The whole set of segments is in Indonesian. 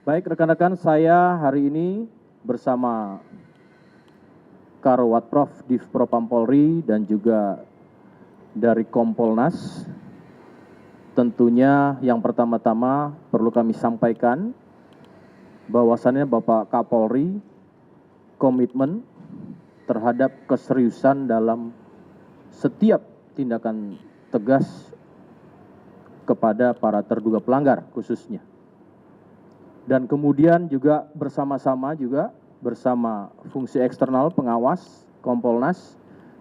Baik rekan-rekan, saya hari ini bersama Karwat Prof Div Propam Polri dan juga dari Kompolnas. Tentunya yang pertama-tama perlu kami sampaikan bahwasannya Bapak Kapolri komitmen terhadap keseriusan dalam setiap tindakan tegas kepada para terduga pelanggar khususnya. Dan kemudian juga bersama-sama bersama fungsi eksternal pengawas Kompolnas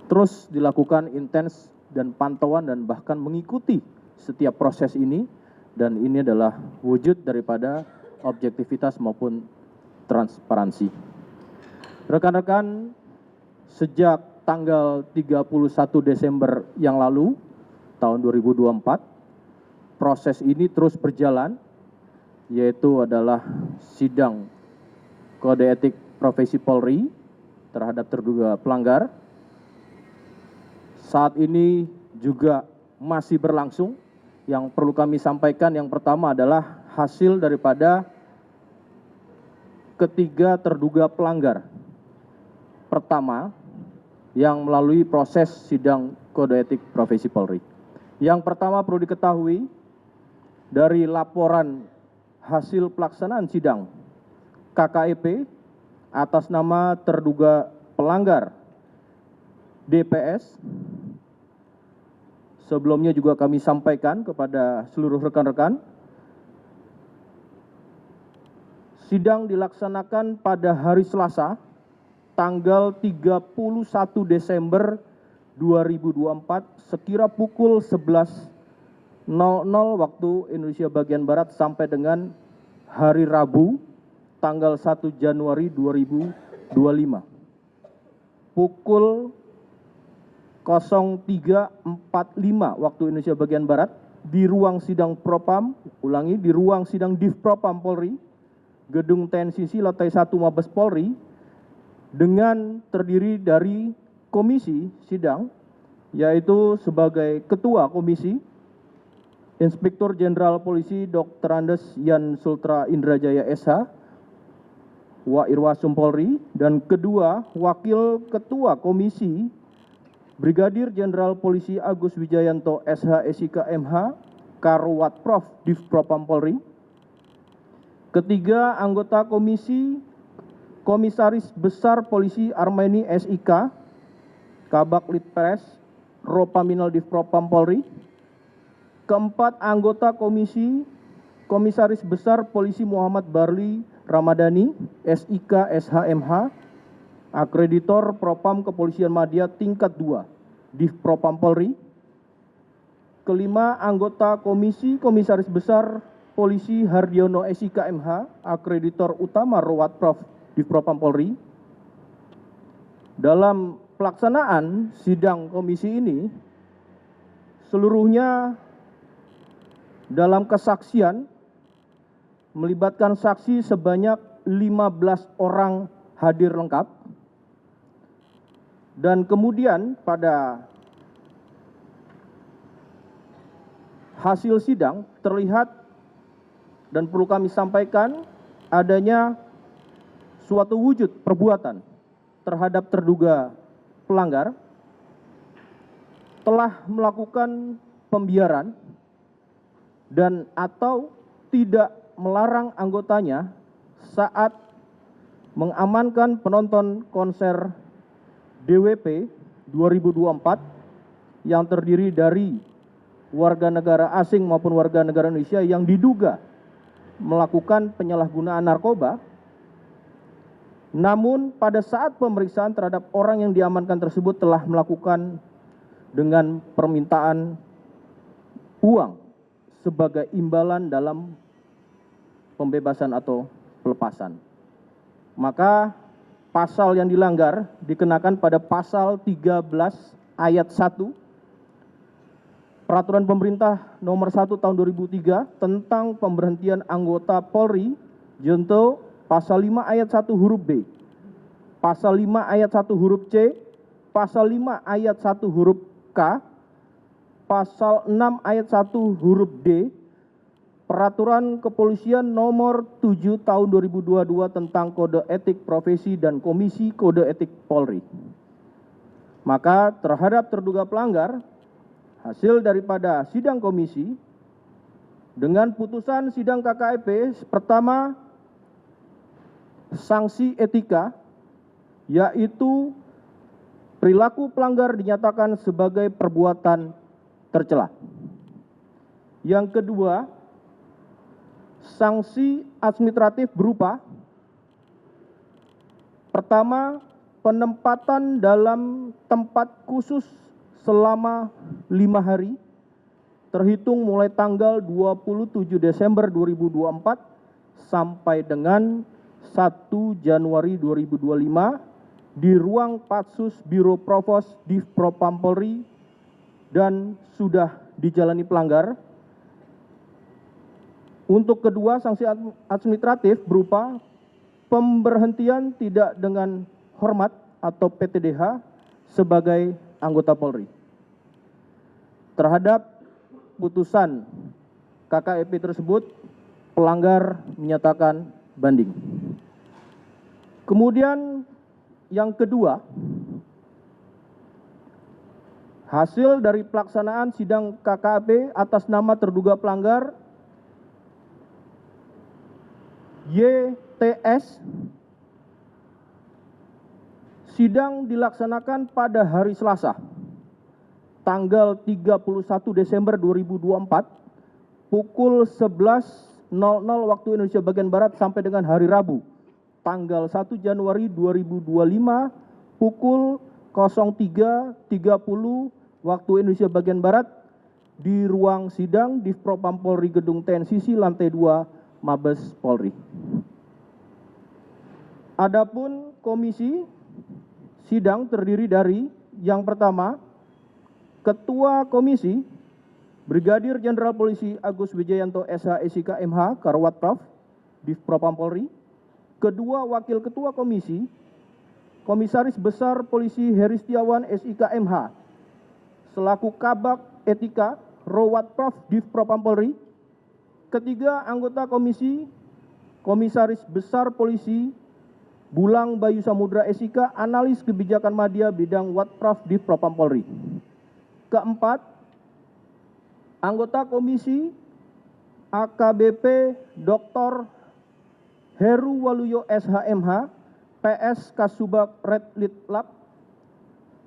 terus dilakukan intens dan pantauan dan bahkan mengikuti setiap proses ini, dan ini adalah wujud daripada objektivitas maupun transparansi. Rekan-rekan, sejak tanggal 31 Desember yang lalu tahun 2024 proses ini terus berjalan, yaitu adalah sidang kode etik profesi Polri terhadap terduga pelanggar. Saat ini juga masih berlangsung. Yang perlu kami sampaikan yang pertama adalah hasil daripada ketiga terduga pelanggar pertama yang melalui proses sidang kode etik profesi Polri. Yang pertama perlu diketahui dari laporan hasil pelaksanaan sidang KKEP atas nama terduga pelanggar DPS. Sebelumnya juga kami sampaikan kepada seluruh rekan-rekan, sidang dilaksanakan pada hari Selasa tanggal 31 Desember 2024 sekira pukul 11.00 waktu Indonesia bagian Barat sampai dengan hari Rabu tanggal 1 Januari 2025 pukul 03.45 waktu Indonesia bagian Barat di ruang sidang Propam, di ruang sidang Div Propam Polri, Gedung TNCC lantai 1 Mabes Polri, dengan terdiri dari komisi sidang, yaitu sebagai Ketua Komisi Inspektur Jenderal Polisi Dr. Andes Yan Sultra Indrajaya SH, Wa Irwasum Polri, dan kedua Wakil Ketua Komisi Brigadir Jenderal Polisi Agus Wijayanto SH SIK MH, Karwat Prof Div Propam Polri. Ketiga anggota komisi Komisaris Besar Polisi Armeni SIK, Kabak Litpres Ropaminal Div Propam Polri. Keempat anggota komisi Komisaris Besar Polisi Muhammad Barli Ramadhani SIK SHMH, Akreditor Propam Kepolisian Madya tingkat 2 Div Propam Polri. Kelima anggota komisi Komisaris Besar Polisi Hardiono SIK MH, Akreditor Utama Rowat Prof Div Propam Polri. Dalam pelaksanaan sidang komisi ini seluruhnya dalam kesaksian melibatkan saksi sebanyak 15 orang hadir lengkap. Dan kemudian pada hasil sidang terlihat dan perlu kami sampaikan adanya suatu wujud perbuatan terhadap terduga pelanggar telah melakukan pembiaran dan atau tidak melarang anggotanya saat mengamankan penonton konser DWP 2024 yang terdiri dari warga negara asing maupun warga negara Indonesia yang diduga melakukan penyalahgunaan narkoba. Namun pada saat pemeriksaan terhadap orang yang diamankan tersebut telah melakukan dengan permintaan uang sebagai imbalan dalam pembebasan atau pelepasan. Maka pasal yang dilanggar dikenakan pada pasal 13 ayat 1 Peraturan Pemerintah Nomor 1 Tahun 2003 tentang pemberhentian anggota Polri junto pasal 5 ayat 1 huruf B, pasal 5 ayat 1 huruf C, pasal 5 ayat 1 huruf K, pasal 6 ayat 1 huruf D, Peraturan Kepolisian Nomor 7 Tahun 2022 tentang Kode Etik Profesi dan Komisi Kode Etik Polri. Maka terhadap terduga pelanggar, hasil daripada sidang komisi dengan putusan sidang KKEP pertama, sanksi etika, yaitu perilaku pelanggar dinyatakan sebagai perbuatan tercela. Yang kedua, sanksi administratif berupa pertama, penempatan dalam tempat khusus selama 5 hari terhitung mulai tanggal 27 Desember 2024 sampai dengan 1 Januari 2025 di ruang Patsus Biro Provos Div Propam Polri dan sudah dijalani pelanggar. Untuk kedua, sanksi administratif berupa pemberhentian tidak dengan hormat atau PTDH sebagai anggota Polri. Terhadap putusan KKEP tersebut, pelanggar menyatakan banding. Kemudian yang kedua, hasil dari pelaksanaan sidang KKEP atas nama terduga pelanggar YTS, sidang dilaksanakan pada hari Selasa, tanggal 31 Desember 2024, pukul 11.00 waktu Indonesia bagian Barat sampai dengan hari Rabu, tanggal 1 Januari 2025, pukul 03.30 waktu Indonesia bagian Barat, di ruang sidang Div Propam Polri Gedung TNCC lantai 2 Mabes Polri. Adapun komisi sidang terdiri dari yang pertama, Ketua Komisi Brigadir Jenderal Polisi Agus Wijayanto SH SIK MH Karwat Prof Div Propam Polri. Kedua, Wakil Ketua Komisi Komisaris Besar Polisi Heri Setiawan SIK MH selaku Kabak Etika Rowat Prof Div Propam Polri. Ketiga, anggota komisi Komisaris Besar Polisi Bulang Bayu Samudra SIK Analis Kebijakan Madya Bidang Watpraf Div Propam Polri. Keempat, anggota komisi AKBP Dr. Heru Waluyo SHMH PS Kasubag Red Litlab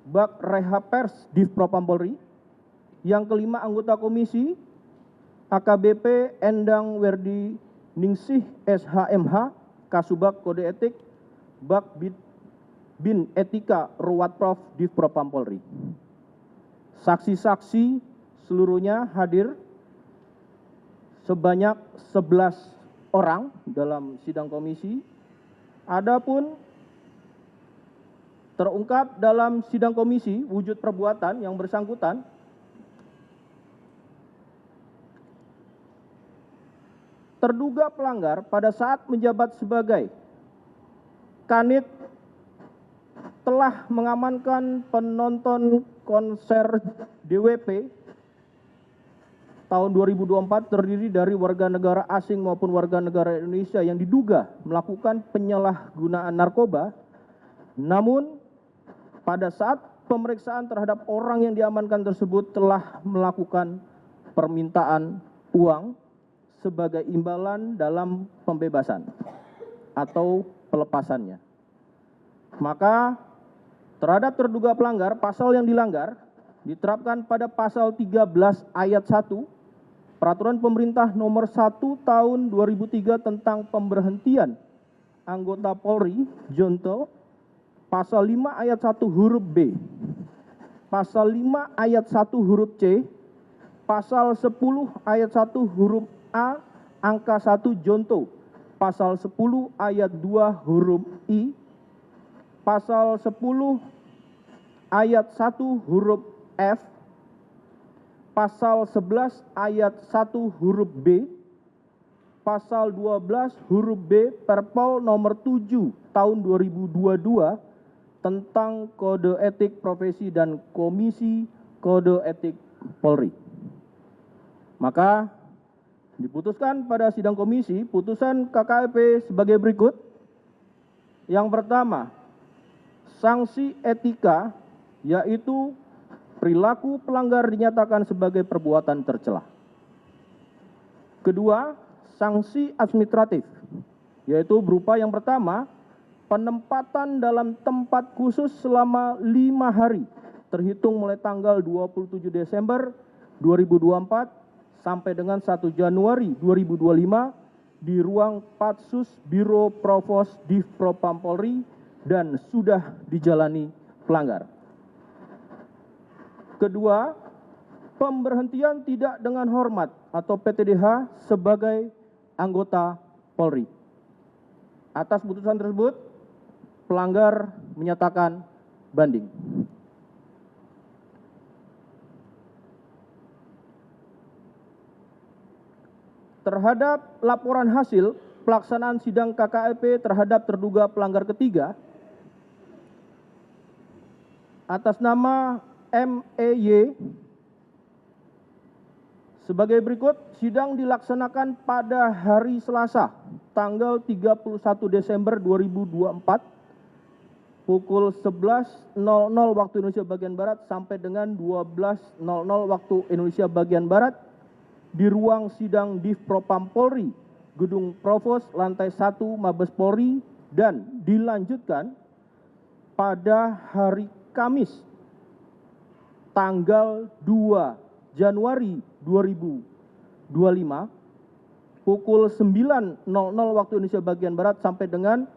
Bak Reha Pers Div Propam Polri. Yang kelima, anggota komisi AKBP Endang Werdi Ningsih SHMH Kasubag Kode Etik Bak Bin Etika Ruwat Prof Div Propam Polri. Saksi-saksi seluruhnya hadir sebanyak 11 orang dalam sidang komisi. Adapun terungkap dalam sidang komisi wujud perbuatan yang bersangkutan terduga pelanggar pada saat menjabat sebagai Kanit telah mengamankan penonton konser DWP tahun 2024 terdiri dari warga negara asing maupun warga negara Indonesia yang diduga melakukan penyalahgunaan narkoba. Namun pada saat pemeriksaan terhadap orang yang diamankan tersebut telah melakukan permintaan uang sebagai imbalan dalam pembebasan atau pelepasannya. Maka terhadap terduga pelanggar, pasal yang dilanggar diterapkan pada pasal 13 ayat 1 Peraturan Pemerintah Nomor 1 Tahun 2003 tentang pemberhentian anggota Polri Jonto, pasal 5 ayat 1 huruf B, pasal 5 ayat 1 huruf C, pasal 10 ayat 1 huruf A angka 1 Jonto, pasal 10 ayat 2 huruf I, pasal 10 ayat 1 huruf F, pasal 11 ayat 1 huruf B, pasal 12 huruf B Perpol nomor 7 tahun 2022 tentang Kode Etik Profesi dan Komisi Kode Etik Polri. Maka Diputuskan pada sidang komisi, putusan KKEP sebagai berikut. Yang pertama, sanksi etika, yaitu perilaku pelanggar dinyatakan sebagai perbuatan tercela. Kedua, sanksi administratif, yaitu berupa yang pertama, penempatan dalam tempat khusus selama 5 hari, terhitung mulai tanggal 27 Desember 2024 sampai dengan 1 Januari 2025 di ruang Patsus Biro Provos Div Propam Polri dan sudah dijalani pelanggar. Kedua, pemberhentian tidak dengan hormat atau PTDH sebagai anggota Polri. Atas putusan tersebut, pelanggar menyatakan banding. Terhadap laporan hasil pelaksanaan sidang KKEP terhadap terduga pelanggar ketiga, atas nama MEY sebagai berikut. Sidang dilaksanakan pada hari Selasa, tanggal 31 Desember 2024, pukul 11.00 waktu Indonesia bagian Barat sampai dengan 12.00 waktu Indonesia bagian Barat, di ruang sidang Div Propam Polri, Gedung Provos, lantai 1 Mabes Polri, dan dilanjutkan pada hari Kamis, tanggal 2 Januari 2025, pukul 9.00 waktu Indonesia bagian Barat sampai dengan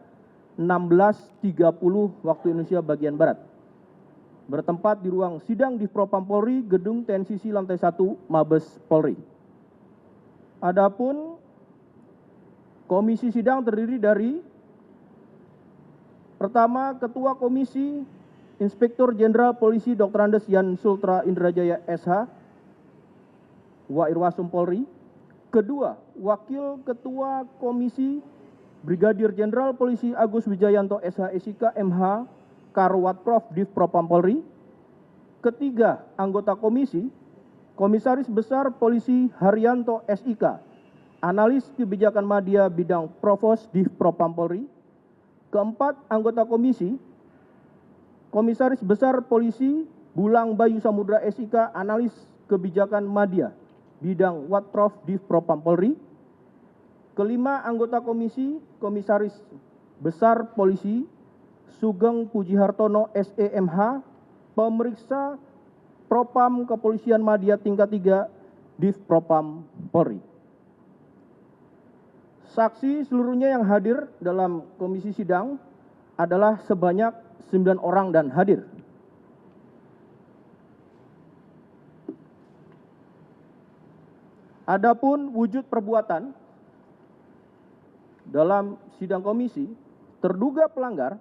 16.30 waktu Indonesia bagian Barat. Bertempat di ruang sidang Div Propam Polri, Gedung TNCC lantai 1 Mabes Polri. Adapun komisi sidang terdiri dari pertama, Ketua Komisi Inspektur Jenderal Polisi Dr. Andes Yan Sultra Indrajaya SH, Wa Irwasum Polri. Kedua, Wakil Ketua Komisi Brigadir Jenderal Polisi Agus Wijayanto SH SIK MH Karwat Prof Div Propam Polri. Ketiga, anggota komisi Komisaris Besar Polisi Haryanto SIK, Analis Kebijakan Madya Bidang Provos Div Propam Polri. Keempat, anggota komisi Komisaris Besar Polisi Bulang Bayu Samudra SIK, Analis Kebijakan Madya Bidang Watprof Div Propam Polri. Kelima, anggota komisi Komisaris Besar Polisi Sugeng Pujihartono SEMH, Pemeriksa Propam Kepolisian Madya tingkat 3 Div Propam Polri. Saksi seluruhnya yang hadir dalam komisi sidang adalah sebanyak 9 orang dan hadir. Adapun wujud perbuatan dalam sidang komisi, terduga pelanggar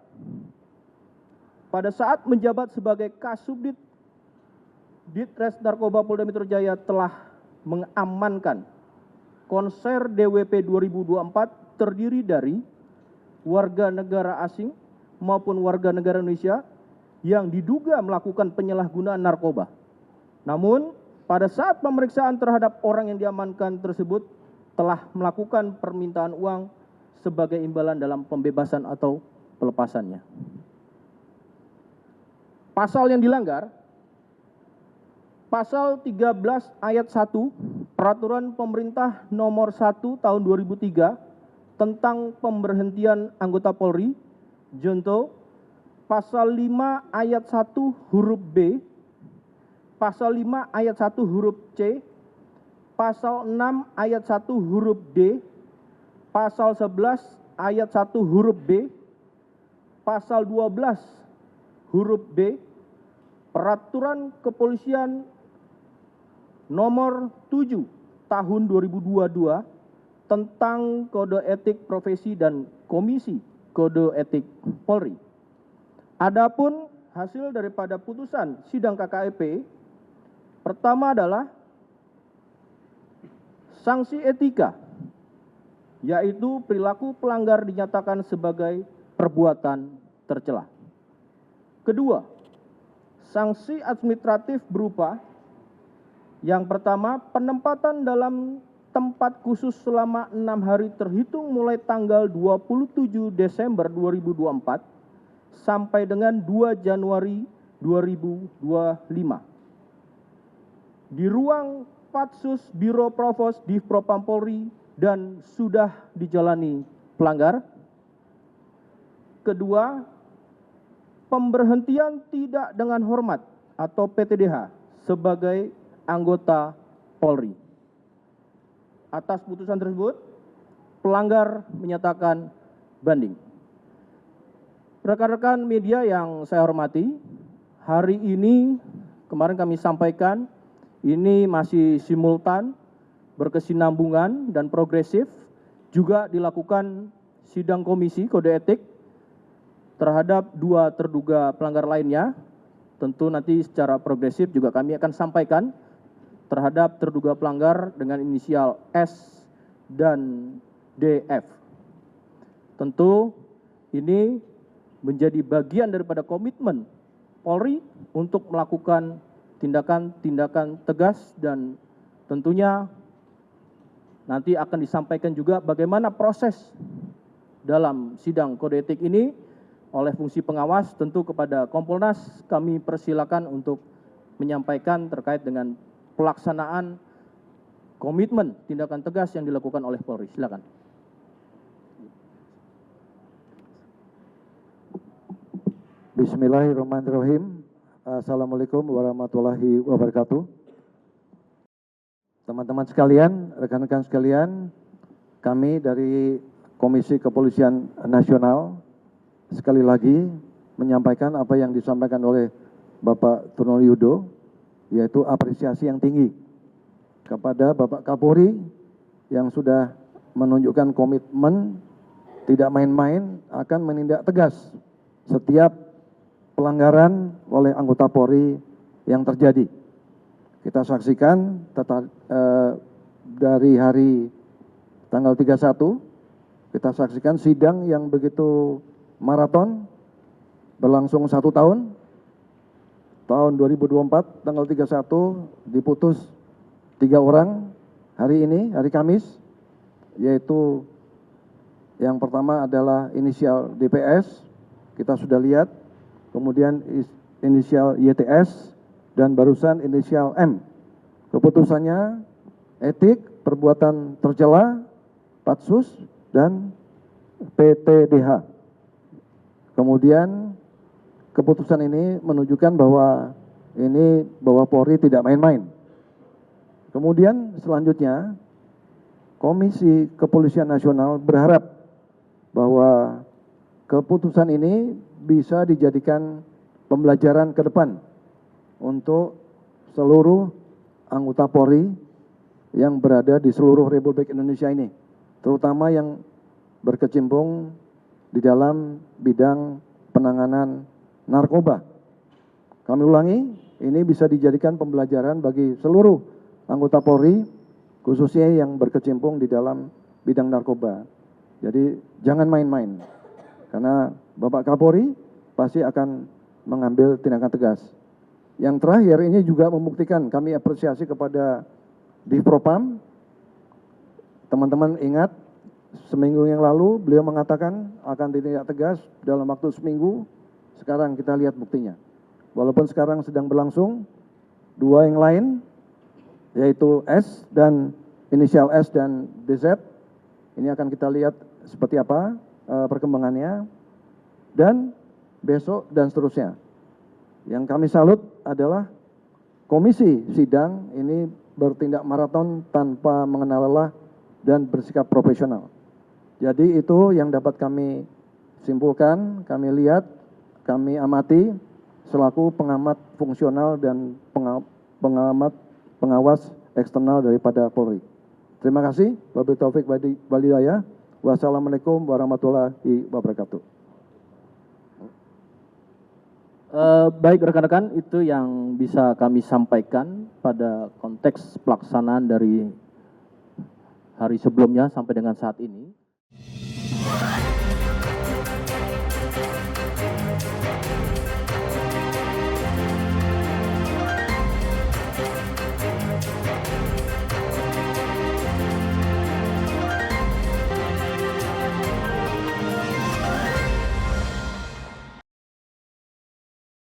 pada saat menjabat sebagai Kasubdit Ditres Narkoba Polda Metro Jaya telah mengamankan konser DWP 2024 terdiri dari warga negara asing maupun warga negara Indonesia yang diduga melakukan penyalahgunaan narkoba. Namun, pada saat pemeriksaan terhadap orang yang diamankan tersebut telah melakukan permintaan uang sebagai imbalan dalam pembebasan atau pelepasannya. Pasal yang dilanggar, Pasal 13 ayat 1 Peraturan Pemerintah Nomor 1 Tahun 2003 tentang pemberhentian anggota Polri, Junto, Pasal 5 ayat 1 huruf B, Pasal 5 ayat 1 huruf C, Pasal 6 ayat 1 huruf D, Pasal 11 ayat 1 huruf B, Pasal 12 huruf B, Peraturan Kepolisian Nomor 7 Tahun 2022 tentang Kode Etik Profesi dan Komisi Kode Etik Polri. Adapun hasil daripada putusan sidang KKEP, pertama adalah sanksi etika, yaitu perilaku pelanggar dinyatakan sebagai perbuatan tercela. Kedua, sanksi administratif berupa yang pertama, penempatan dalam tempat khusus selama 6 hari terhitung mulai tanggal 27 Desember 2024 sampai dengan 2 Januari 2025. Di ruang Patsus Biro Provos Div Propam Polri dan sudah dijalani pelanggar. Kedua, pemberhentian tidak dengan hormat atau PTDH sebagai anggota Polri. Atas putusan tersebut, pelanggar menyatakan banding. Rekan-rekan media yang saya hormati, hari ini kemarin kami sampaikan ini masih simultan, berkesinambungan dan progresif, juga dilakukan sidang komisi kode etik terhadap 2 terduga pelanggar lainnya. Tentu nanti secara progresif juga kami akan sampaikan terhadap terduga pelanggar dengan inisial S dan DF. Tentu ini menjadi bagian daripada komitmen Polri untuk melakukan tindakan-tindakan tegas, dan tentunya nanti akan disampaikan juga bagaimana proses dalam sidang kode etik ini oleh fungsi pengawas. Tentu kepada Kompolnas kami persilakan untuk menyampaikan terkait dengan pelaksanaan komitmen tindakan tegas yang dilakukan oleh Polri. Silakan. Bismillahirrahmanirrahim. Assalamualaikum warahmatullahi wabarakatuh. Teman-teman sekalian, rekan-rekan sekalian, kami dari Komisi Kepolisian Nasional sekali lagi menyampaikan apa yang disampaikan oleh Bapak Truno Yudo, yaitu apresiasi yang tinggi kepada Bapak Kapolri yang sudah menunjukkan komitmen tidak main-main akan menindak tegas setiap pelanggaran oleh anggota Polri yang terjadi. Kita saksikan dari hari tanggal 31, kita saksikan sidang yang begitu maraton, berlangsung 1 tahun. Tahun 2024, tanggal 31, diputus 3 orang hari ini, hari Kamis, yaitu yang pertama adalah inisial DPS, kita sudah lihat, kemudian inisial YTS, dan barusan inisial M. Keputusannya etik, perbuatan tercela, Patsus, dan PTDH. Kemudian keputusan ini menunjukkan bahwa Polri tidak main-main. Kemudian selanjutnya Komisi Kepolisian Nasional berharap bahwa keputusan ini bisa dijadikan pembelajaran ke depan untuk seluruh anggota Polri yang berada di seluruh Republik Indonesia ini, terutama yang berkecimpung di dalam bidang penanganan narkoba. Kami ulangi, ini bisa dijadikan pembelajaran bagi seluruh anggota Polri, khususnya yang berkecimpung di dalam bidang narkoba. Jadi jangan main-main, karena Bapak Kapolri pasti akan mengambil tindakan tegas. Yang terakhir ini juga membuktikan, kami apresiasi kepada Div Propam. Teman-teman ingat, seminggu yang lalu beliau mengatakan akan ditindak tegas dalam waktu seminggu. Sekarang kita lihat buktinya. Walaupun sekarang sedang berlangsung, 2 yang lain, yaitu S dan inisial S dan DZ. Ini akan kita lihat seperti apa perkembangannya. Dan besok dan seterusnya. Yang kami salut adalah komisi sidang ini bertindak maraton tanpa mengenal lelah dan bersikap profesional. Jadi itu yang dapat kami simpulkan, kami lihat, kami amati selaku pengamat fungsional dan pengawas eksternal daripada Polri. Terima kasih. Wabillahi taufik wal hidayah. Wassalamualaikum warahmatullahi wabarakatuh. Baik rekan-rekan, itu yang bisa kami sampaikan pada konteks pelaksanaan dari hari sebelumnya sampai dengan saat ini.